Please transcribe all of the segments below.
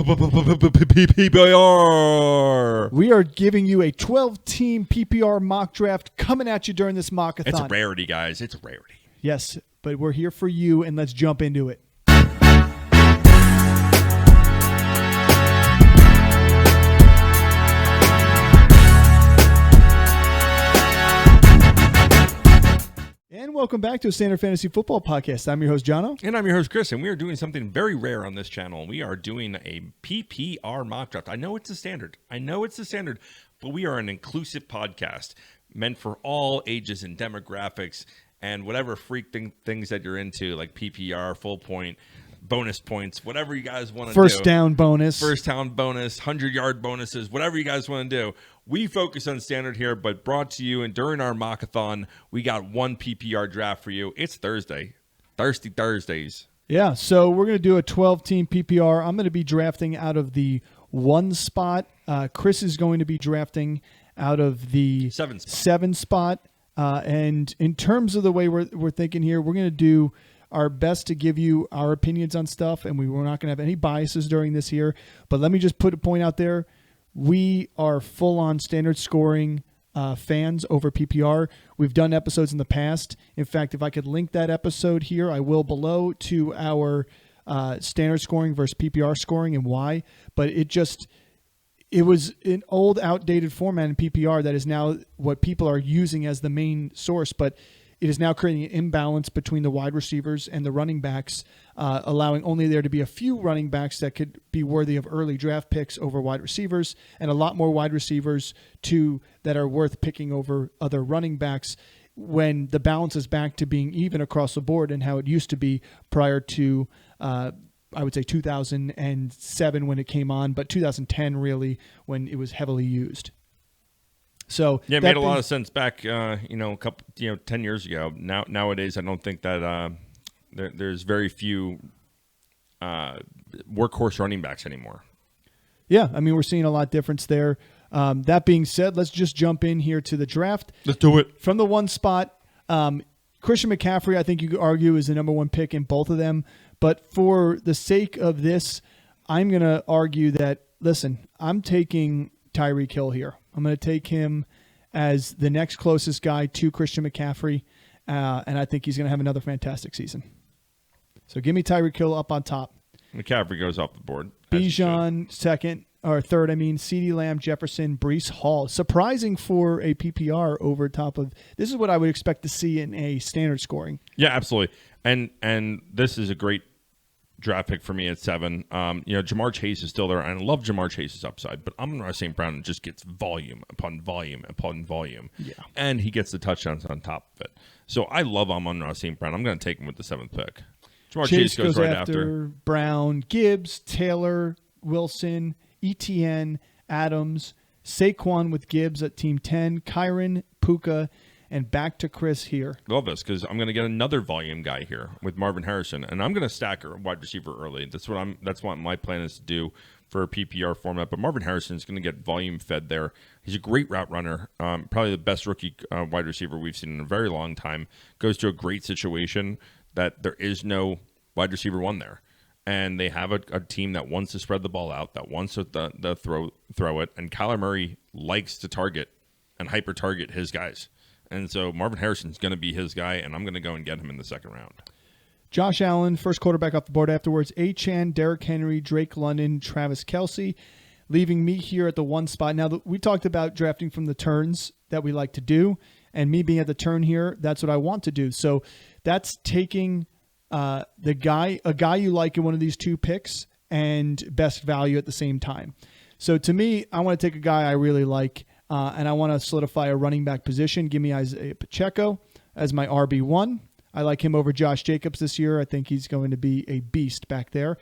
PPR. We are giving you a 12-team PPR mock draft coming at you during this Mock-A-Thon. It's a rarity, guys. It's a rarity. Yes, but we're here for you, and let's jump into it. And welcome back to a Standard Fantasy Football Podcast. I'm your host, Jono. And I'm your host, Chris, and we are doing something very rare on this channel. We are doing a PPR mock draft. I know it's a standard, but we are an inclusive podcast meant for all ages and demographics and whatever freak things that you're into, like PPR, full point, bonus points, whatever you guys want to do. First down bonus, 100-yard bonuses, whatever you guys want to do. We focus on standard here, but brought to you, and during our Mock-A-Thon, we got one PPR draft for you. It's Thursday. Thirsty Thursdays. Yeah, so we're going to do a 12-team PPR. I'm going to be drafting out of the 1 spot. Chris is going to be drafting out of the 7 spot. And in terms of the way we're thinking here, we're going to do our best to give you our opinions on stuff, and we're not going to have any biases during this here. But let me just put a point out there. We are full-on standard scoring fans over PPR. We've done episodes in the past. In fact, if I could link that episode here, I will below to our standard scoring versus PPR scoring and why. But it was an old, outdated format in PPR that is now what people are using as the main source. But it is now creating an imbalance between the wide receivers and the running backs, allowing only there to be a few running backs that could be worthy of early draft picks over wide receivers, and a lot more wide receivers that are worth picking over other running backs, when the balance is back to being even across the board and how it used to be prior to, I would say 2007 when it came on, but 2010 really when it was heavily used. So yeah, it made a lot of sense back, 10 years ago. Nowadays, I don't think that there's very few workhorse running backs anymore. Yeah, I mean, we're seeing a lot of difference there. That being said, let's just jump in here to the draft. Let's do it. From the 1 spot, Christian McCaffrey, I think you could argue, is the number 1 pick in both of them. But for the sake of this, I'm going to argue that, listen, I'm taking Tyreek Hill here. I'm going to take him as the next closest guy to Christian McCaffrey, and I think he's going to have another fantastic season. So give me Tyreek Hill up on top. McCaffrey goes off the board. Bijan third. CeeDee Lamb, Jefferson, Breece Hall. Surprising for a PPR over top of. This is what I would expect to see in a standard scoring. Yeah, absolutely. And this is a great draft pick for me at 7. Jamar Chase is still there, and I love Jamar Chase's upside, but Amon-Ra St. Brown just gets volume upon volume upon volume. Yeah. And he gets the touchdowns on top of it. So I love Amon-Ra St. Brown. I'm going to take him with the 7th pick. Jamar Chase goes right after. Brown, Gibbs, Taylor, Wilson, ETN, Adams, Saquon with Gibbs at team 10, Kyron, Puka, and back to Chris here. Love this because I'm going to get another volume guy here with Marvin Harrison, and I'm going to stack a wide receiver early. That's what my plan is to do for a PPR format. But Marvin Harrison is going to get volume fed there. He's a great route runner, probably the best rookie wide receiver we've seen in a very long time. Goes to a great situation that there is no wide receiver 1 there, and they have a team that wants to spread the ball out, that wants to throw it, and Kyler Murray likes to target and hyper target his guys. And so Marvin Harrison's going to be his guy, and I'm going to go and get him in the 2nd round. Josh Allen, first quarterback off the board afterwards. Achane, Derrick Henry, Drake London, Travis Kelce, leaving me here at the 1 spot. Now, we talked about drafting from the turns that we like to do, and me being at the turn here, that's what I want to do. So that's taking a guy you like in one of these 2 picks and best value at the same time. So to me, I want to take a guy I really like, and I want to solidify a running back position. Give me Isaiah Pacheco as my RB1. I like him over Josh Jacobs this year. I think he's going to be a beast back there.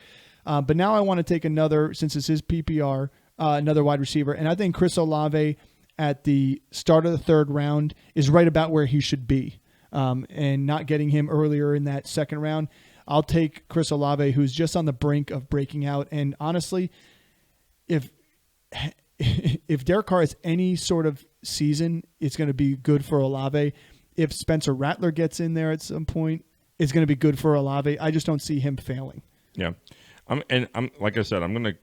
But now I want to take another, since this is PPR, another wide receiver. And I think Chris Olave at the start of the 3rd round is right about where he should be. And not getting him earlier in that 2nd round, I'll take Chris Olave, who's just on the brink of breaking out. And honestly, if Derek Carr has any sort of season, it's going to be good for Olave. If Spencer Rattler gets in there at some point, it's going to be good for Olave. I just don't see him failing. Yeah. I'm like I said, I'm gonna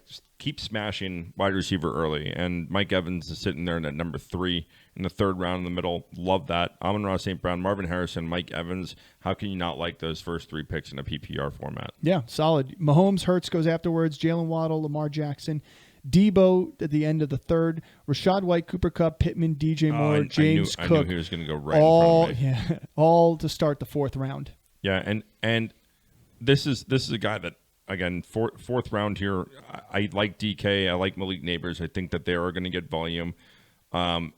just keep smashing wide receiver early, and Mike Evans is sitting there in at number 3 in the third round in the middle. Love that. Amon-Ra St. Brown, Marvin Harrison, Mike Evans. How can you not like those first 3 picks in a PPR format? Yeah, solid. Mahomes, Hurts goes afterwards. Jalen Waddle, Lamar Jackson, Debo at the end of the third. Rashad White, Cooper Kupp, Pittman, DJ Moore, James Cook. I knew he was going to go right in front of me. Yeah, all to start the 4th round. Yeah, and this is a guy that, again, fourth round here. I like DK. I like Malik Neighbors. I think that they are going to get volume. I'd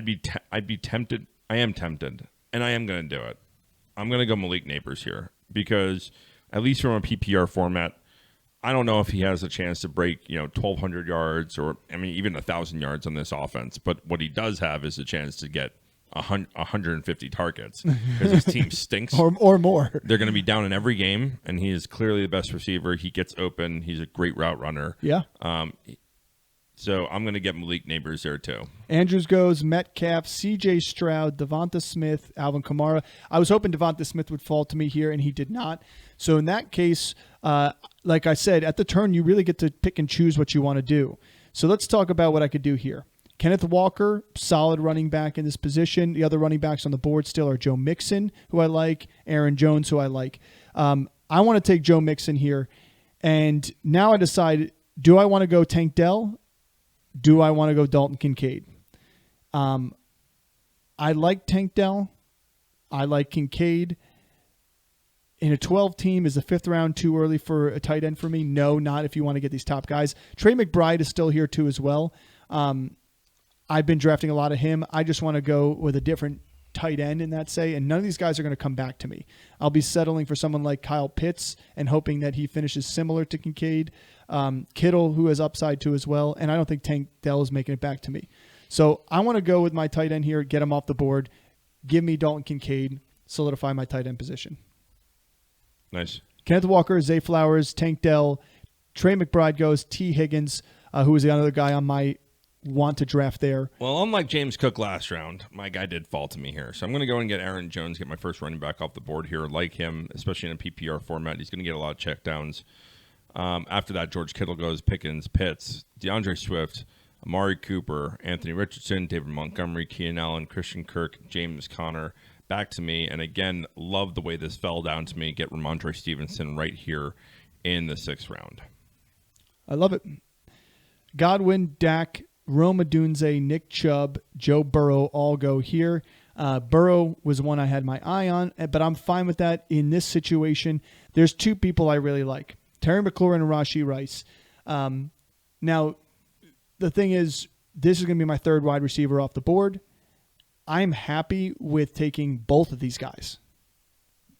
be tempted. I am tempted, and I am going to do it. I'm going to go Malik Neighbors here because, at least from a PPR format, I don't know if he has a chance to break 1,200 yards or even 1,000 yards on this offense. But what he does have is a chance to get 150 targets because his team stinks or more. They're going to be down in every game, and he is clearly the best receiver. He gets open. He's a great route runner. Yeah. So I'm going to get Malik Neighbors there too. Andrews goes, Metcalf, C.J. Stroud, Devonta Smith, Alvin Kamara. I was hoping Devonta Smith would fall to me here, and he did not. So in that case, like I said, at the turn, you really get to pick and choose what you want to do. So let's talk about what I could do here. Kenneth Walker, solid running back in this position. The other running backs on the board still are Joe Mixon, who I like, Aaron Jones, who I like. I want to take Joe Mixon here. And now I decide, do I want to go Tank Dell? Do I want to go Dalton Kincaid? I like Tank Dell. I like Kincaid. In a 12 team, is the 5th round too early for a tight end for me? No, not if you want to get these top guys. Trey McBride is still here too as well. I've been drafting a lot of him. I just want to go with a different tight end in that say, and none of these guys are going to come back to me. I'll be settling for someone like Kyle Pitts and hoping that he finishes similar to Kincaid. Kittle, who has upside too as well, and I don't think Tank Dell is making it back to me. So I want to go with my tight end here, get him off the board, give me Dalton Kincaid, solidify my tight end position. Nice. Kenneth Walker, Zay Flowers, Tank Dell, Trey McBride goes, T. Higgins, who is the other guy on my want to draft there. Well, unlike James Cook last round, my guy did fall to me here. So I'm going to go and get Aaron Jones, get my first running back off the board here. Like him, especially in a PPR format. He's going to get a lot of checkdowns. After that, George Kittle goes, Pickens, Pitts, DeAndre Swift, Amari Cooper, Anthony Richardson, David Montgomery, Keenan Allen, Christian Kirk, James Conner. Back to me. And again, love the way this fell down to me. Get Ramondre Stevenson right here in the 6th round. I love it. Godwin, Dak, Rome Odunze, Nick Chubb, Joe Burrow all go here. Burrow was one I had my eye on, but I'm fine with that in this situation. There's 2 people I really like, Terry McLaurin and Rashee Rice. Now, the thing is, this is going to be my 3rd wide receiver off the board. I'm happy with taking both of these guys.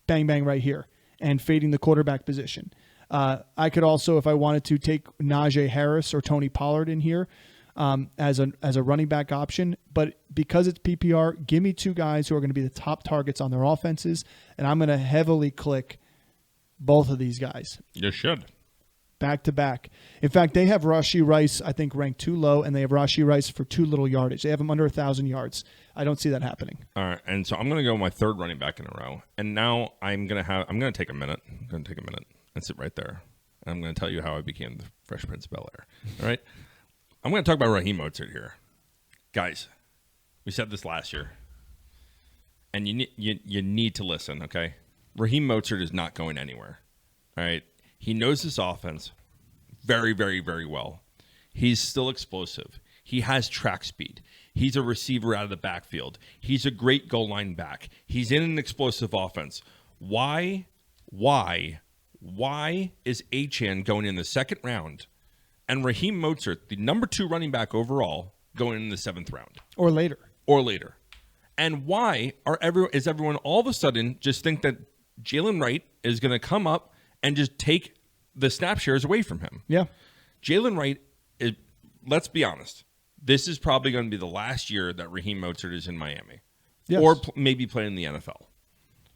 Bang, bang right here. And fading the quarterback position. I could also, if I wanted to, take Najee Harris or Tony Pollard in here. As a running back option, but because it's PPR, give me 2 guys who are going to be the top targets on their offenses, and I'm going to heavily click both of these guys. You should. Back to back. In fact, they have Rashee Rice, I think, ranked too low, and they have Rashee Rice for too little yardage. They have him under 1,000 yards. I don't see that happening. All right, and so I'm going to go my 3rd running back in a row, and now I'm going to take a minute. I'm going to take a minute and sit right there, and I'm going to tell you how I became the Fresh Prince of Bel-Air. All right. I'm going to talk about Raheem Mostert here. Guys, we said this last year, and you need to listen, okay? Raheem Mostert is not going anywhere, all right? He knows this offense very, very, very well. He's still explosive. He has track speed. He's a receiver out of the backfield. He's a great goal line back. He's in an explosive offense. Why is Achane going in the 2nd round and Raheem Mostert, the number 2 running back overall, going in the 7th round? Or later. And why is everyone all of a sudden just think that Jalen Wright is going to come up and just take the snap shares away from him? Yeah. Jalen Wright, let's be honest, this is probably going to be the last year that Raheem Mostert is in Miami. Yes. Or maybe playing in the NFL.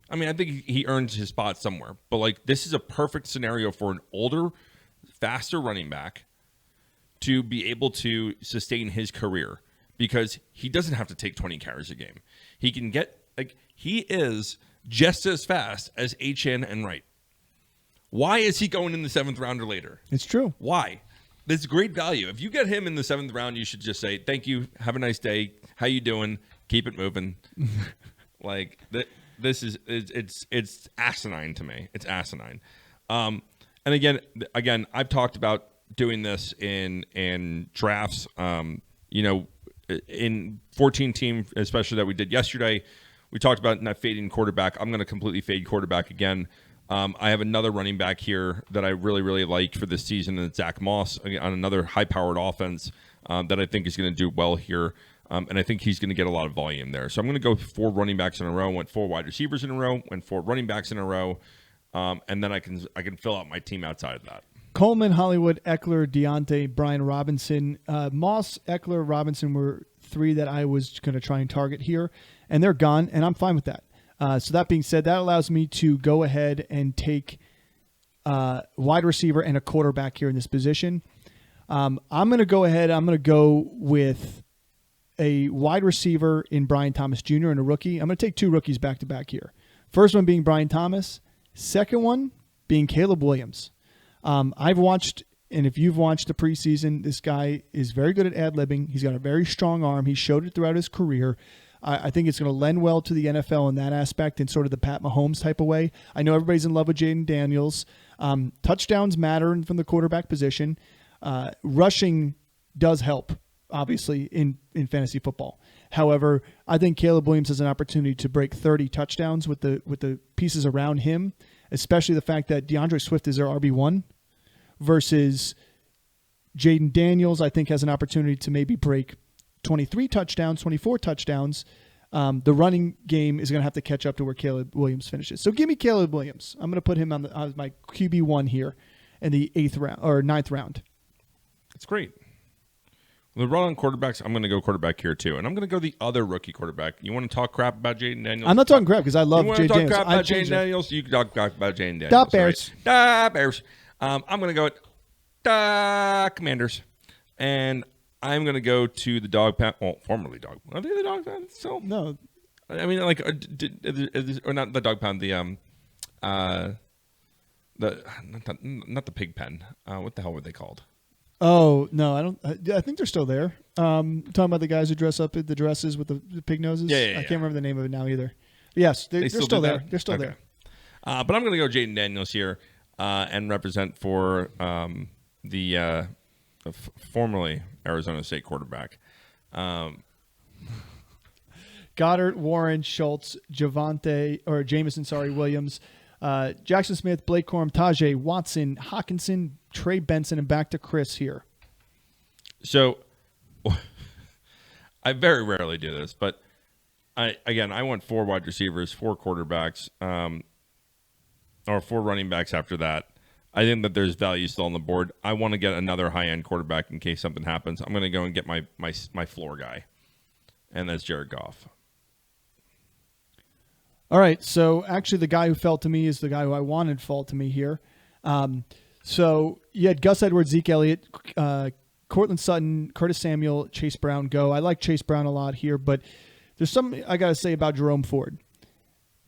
I mean, I think he earns his spot somewhere. But, this is a perfect scenario for an older, faster running back to be able to sustain his career because he doesn't have to take 20 carries a game. He can he is just as fast as Achane and Wright. Why is he going in the 7th round or later? It's true. Why? This is great value. If you get him in the 7th round, you should just say, thank you, have a nice day, how you doing, keep it moving. Like, this is it's asinine to me. It's asinine. And again, I've talked about doing this in drafts, in 14 team, especially that we did yesterday. We talked about not fading quarterback. I'm going to completely fade quarterback again. I have another running back here that I really, really like for this season, and it's Zach Moss on another high-powered offense that I think is going to do well here, and I think he's going to get a lot of volume there. So I'm going to go 4 running backs in a row, went 4 wide receivers in a row, went 4 running backs in a row, and then I can fill out my team outside of that. Coleman, Hollywood, Eckler, Deontay, Brian Robinson. Moss, Eckler, Robinson were 3 that I was going to try and target here, and they're gone, and I'm fine with that. So that being said, that allows me to go ahead and take wide receiver and a quarterback here in this position. I'm going to go ahead. I'm going to go with a wide receiver in Brian Thomas Jr. and a rookie. I'm going to take 2 rookies back-to-back here. First one being Brian Thomas. Second one being Caleb Williams. I've watched, and if you've watched the preseason, this guy is very good at ad-libbing. He's got a very strong arm. He showed it throughout his career. I think it's going to lend well to the NFL in that aspect, in sort of the Pat Mahomes type of way. I know everybody's in love with Jaden Daniels. Touchdowns matter from the quarterback position. Rushing does help, obviously, in fantasy football. However, I think Caleb Williams has an opportunity to break 30 touchdowns with the pieces around him, especially the fact that DeAndre Swift is their RB1 versus Jaden Daniels, I think, has an opportunity to maybe break 23 touchdowns, 24 touchdowns. The running game is going to have to catch up to where Caleb Williams finishes. So give me Caleb Williams. I'm going to put him on my QB1 here in the 8th round or 9th round. That's great. The run on quarterbacks, I'm going to go quarterback here too, and I'm going to go the other rookie quarterback. You want to talk crap about Jaden Daniels? I'm not talking crap because I love Jaden Daniels. You want to talk crap about Jaden Daniels? You can talk crap about Jaden Daniels. Stop Bears. Right? Da Bears. I'm going to go with Commanders, and I'm going to go to the dog pound. Well, formerly dog. Are they the dog pound still? No. I mean, like, or not the dog pound. Not the pig pen. What the hell were they called? Oh no, I don't. I think they're still there. Talking about the guys who dress up in the dresses with the pig noses. Yeah. I can't remember the name of it now either. But yes, they're still there. They're still there. But I'm going to go Jaden Daniels here and represent for the formerly Arizona State quarterback. Goddard, Warren, Schultz, Jameson, Williams, Jackson Smith, Blake Corum, Tajay, Watson, Hawkinson, Trey Benson, and back to Chris here. So I very rarely do this, but I want 4 wide receivers, 4 quarterbacks, or 4 running backs after that. I think that there's value still on the board. I want to get another high-end quarterback in case something happens. I'm going to go and get my floor guy, and that's Jared Goff. All right, so actually the guy who fell to me is the guy who I wanted fall to me here. So you had Gus Edwards, Zeke Elliott, Cortland Sutton, Curtis Samuel, Chase Brown go. I like Chase Brown a lot here, but there's something I got to say about Jerome Ford.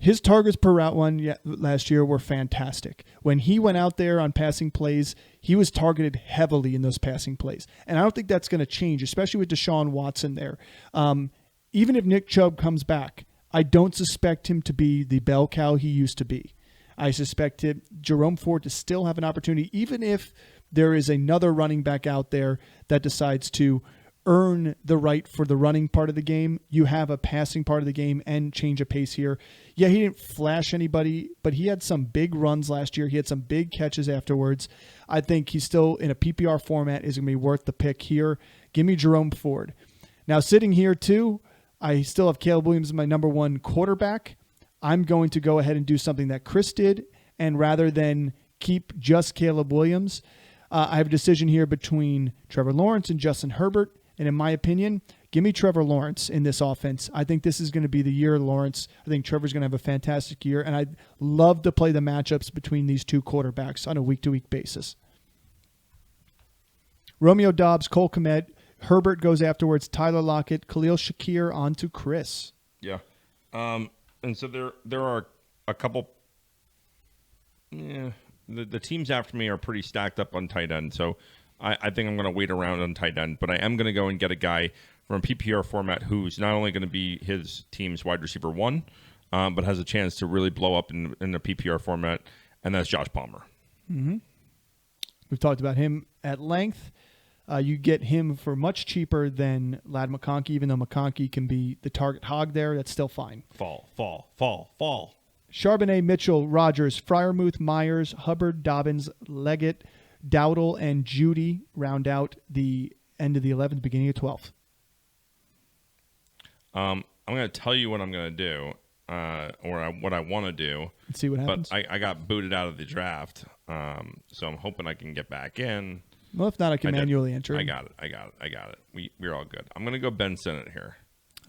His targets per route run last year were fantastic. When he went out there on passing plays, he was targeted heavily in those passing plays. And I don't think that's going to change, especially with Deshaun Watson there. Even if Nick Chubb comes back, I don't suspect him to be the bell cow he used to be. I suspect Jerome Ford to still have an opportunity, even if there is another running back out there that decides to earn the right for the running part of the game. You have a passing part of the game and change of pace here. Yeah, he didn't flash anybody, but he had some big runs last year. He had some big catches afterwards. I think he's still in a PPR format is going to be worth the pick here. Give me Jerome Ford. Now, sitting here too, I still have Caleb Williams as my number 1 quarterback. I'm going to go ahead and do something that Chris did, and rather than keep just Caleb Williams, I have a decision here between Trevor Lawrence and Justin Herbert. And in my opinion, give me Trevor Lawrence in this offense. I think this is going to be the year of Lawrence. I think Trevor's going to have a fantastic year, and I'd love to play the matchups between these 2 quarterbacks on a week-to-week basis. Romeo Doubs, Cole Kmet, Herbert goes afterwards, Tyler Lockett, Khalil Shakir, on to Chris. Yeah. And so there are a couple the teams after me are pretty stacked up on tight end, so I think I'm going to wait around on tight end. But I am going to go and get a guy from a PPR format who's not only going to be his team's wide receiver 1, but has a chance to really blow up in the PPR format, and that's Josh Palmer. Mm-hmm. We've talked about him at length. You get him for much cheaper than Ladd McConkey, even though McConkey can be the target hog there. That's still fine. Fall. Charbonnet, Mitchell, Rogers, Freiermuth, Myers, Hubbard, Dobbins, Leggett, Dowdle, and Judy round out the end of the 11th, beginning of 12th. I'm going to tell you what I'm going to do, or what I want to do. Let's see what happens. But I got booted out of the draft, so I'm hoping I can get back in. Well, if not, I can manually enter. I got it. We're all good. I'm going to go Ben Sinnott here.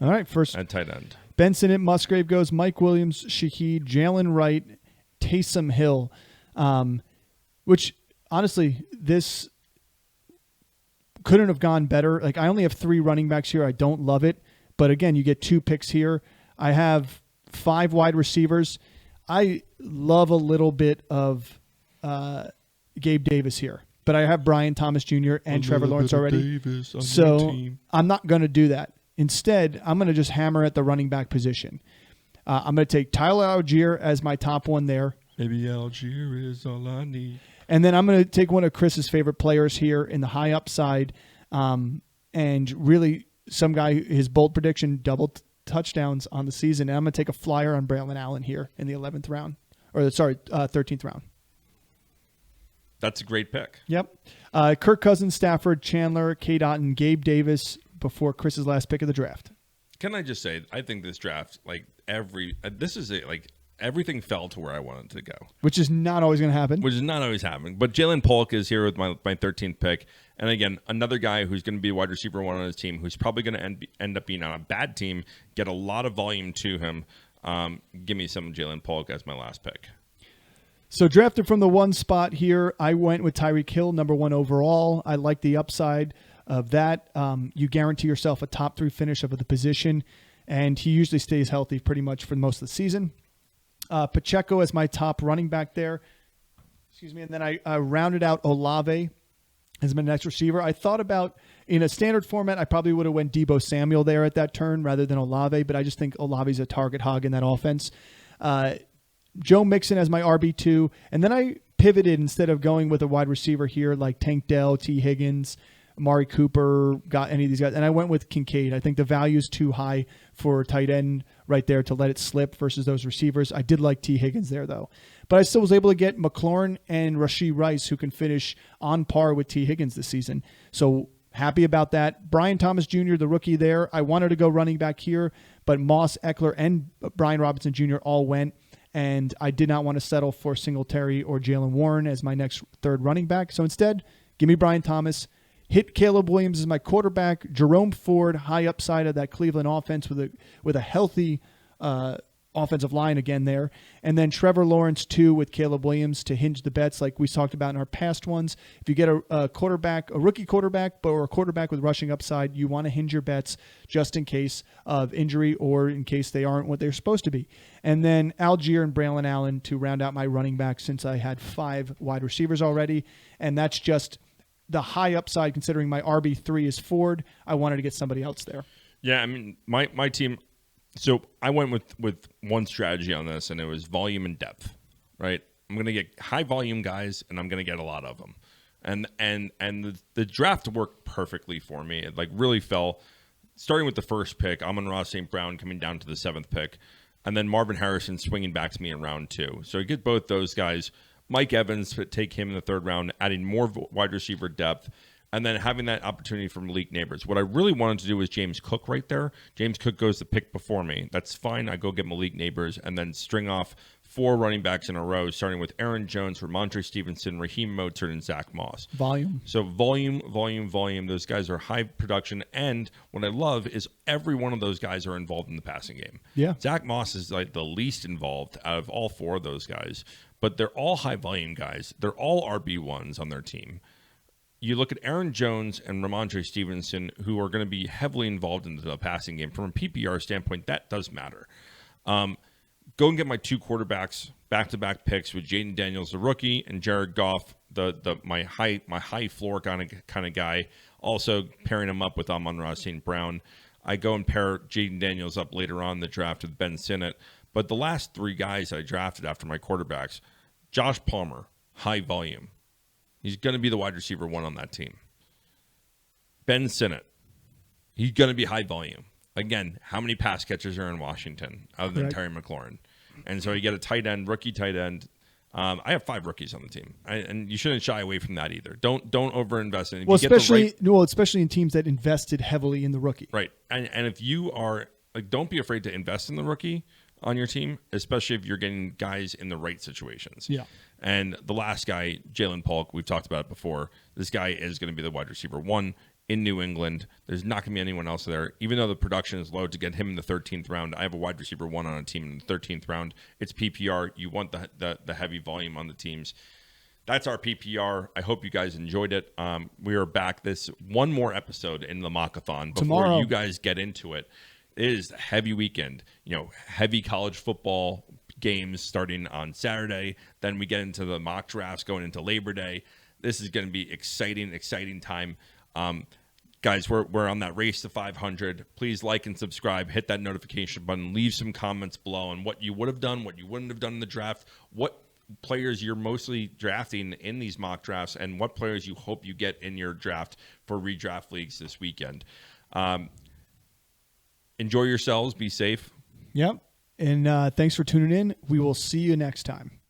All right, first at tight end. Ben Sinnott, Musgrave goes, Mike Williams, Shaheed, Jalen Wright, Taysom Hill, which honestly, this couldn't have gone better. Like, I only have 3 running backs here. I don't love it. But again, you get 2 picks here. I have 5 wide receivers. I love a little bit of Gabe Davis here. But I have Brian Thomas Jr. and Trevor Lawrence already. So I'm not going to do that. Instead, I'm going to just hammer at the running back position. I'm going to take Tyler Algier as my top one there. Maybe Algier is all I need. And then I'm going to take one of Chris's favorite players here in the high upside. And really, some guy, his bold prediction, double touchdowns on the season. And I'm going to take a flyer on Braylon Allen here in the 11th round. 13th round. That's a great pick. Yep. Kirk Cousins, Stafford, Chandler, K-Dot, and Gabe Davis before Chris's last pick of the draft. Can I just say, I think this draft, everything fell to where I wanted to go. Which is not always going to happen. Which is not always happening. But Jalen Polk is here with my 13th pick. And again, another guy who's going to be wide receiver 1 on his team, who's probably going to end up being on a bad team, get a lot of volume to him. Give me some Jalen Polk as my last pick. So drafted from the 1 spot here, I went with Tyreek Hill, number 1 overall. I like the upside of that. You guarantee yourself a top 3 finish of the position, and he usually stays healthy pretty much for most of the season. Pacheco as my top running back there. Excuse me. And then I rounded out Olave as my next receiver. I thought about, in a standard format, I probably would have went Deebo Samuel there at that turn rather than Olave, but I just think Olave's a target hog in that offense. Joe Mixon as my RB2, and then I pivoted instead of going with a wide receiver here like Tank Dell, T. Higgins, Amari Cooper, got any of these guys, and I went with Kincaid. I think the value is too high for tight end right there to let it slip versus those receivers. I did like T. Higgins there, though. But I still was able to get McLaurin and Rashee Rice, who can finish on par with T. Higgins this season. So happy about that. Brian Thomas Jr., the rookie there. I wanted to go running back here, but Moss, Eckler, and Brian Robinson Jr. all went. And I did not want to settle for Singletary or Jalen Warren as my next 3rd running back. So instead, give me Brian Thomas. Hit Caleb Williams as my quarterback. Jerome Ford, high upside of that Cleveland offense with a healthy offensive line again there. And then Trevor Lawrence, too, with Caleb Williams to hinge the bets like we talked about in our past ones. If you get a quarterback, a rookie quarterback, or a quarterback with rushing upside, you want to hinge your bets just in case of injury or in case they aren't what they're supposed to be. And then Algier and Braylon Allen to round out my running back since I had 5 wide receivers already. And that's just the high upside considering my RB3 is Ford. I wanted to get somebody else there. Yeah, I mean, my team... So I went with one strategy on this, and it was volume and depth, right? I'm going to get high volume guys, and I'm going to get a lot of them. And the draft worked perfectly for me. It really fell, starting with the first pick, Amon-Ra St. Brown coming down to the 7th pick, and then Marvin Harrison swinging back to me in round 2. So I get both those guys. Mike Evans, take him in the 3rd round, adding more wide receiver depth, and then having that opportunity from Malik Neighbors. What I really wanted to do was James Cook right there. James Cook goes the pick before me. That's fine. I go get Malik Neighbors and then string off 4 running backs in a row, starting with Aaron Jones, Ramondre Stevenson, Raheem Mostert, and Zach Moss. Volume. So volume. Those guys are high production. And what I love is every one of those guys are involved in the passing game. Yeah. Zach Moss is the least involved out of all 4 of those guys. But they're all high volume guys. They're all RB1s on their team. You look at Aaron Jones and Ramondre Stevenson, who are going to be heavily involved in the passing game. From a PPR standpoint, that does matter. Go and get my 2 quarterbacks back-to-back picks with Jaden Daniels, the rookie, and Jared Goff, my high floor kind of guy. Also pairing him up with Amon-Ra St. Brown. I go and pair Jaden Daniels up later on in the draft with Ben Sinnott. But the last 3 guys I drafted after my quarterbacks, Josh Palmer, high volume. He's going to be the wide receiver 1 on that team. Ben Sinnott, he's going to be high volume. Again, how many pass catchers are in Washington other than Terry McLaurin? And so you get a tight end, rookie tight end. I have 5 rookies on the team, and you shouldn't shy away from that either. Don't overinvest in it. Especially in teams that invested heavily in the rookie. Right, and if you are don't be afraid to invest in the rookie on your team, especially if you're getting guys in the right situations. Yeah. And the last guy, Jalen Polk, we've talked about it before. This guy is going to be the wide receiver 1 in New England. There's not going to be anyone else there. Even though the production is low, to get him in the 13th round, I have a wide receiver 1 on a team in the 13th round. It's PPR. You want the heavy volume on the teams. That's our PPR. I hope you guys enjoyed it. We are back this one more episode in the Mock-A-Thon before tomorrow. You guys get into it. It is a heavy weekend. Heavy college football games starting on Saturday. Then we get into the mock drafts going into Labor Day. This is going to be exciting time. Guys, we're on that race to 500. Please like and subscribe. Hit that notification button. Leave some comments below on what you would have done, what you wouldn't have done in the draft, what players you're mostly drafting in these mock drafts, and what players you hope you get in your draft for redraft leagues this weekend. Enjoy yourselves. Be safe. Yep. And thanks for tuning in. We will see you next time.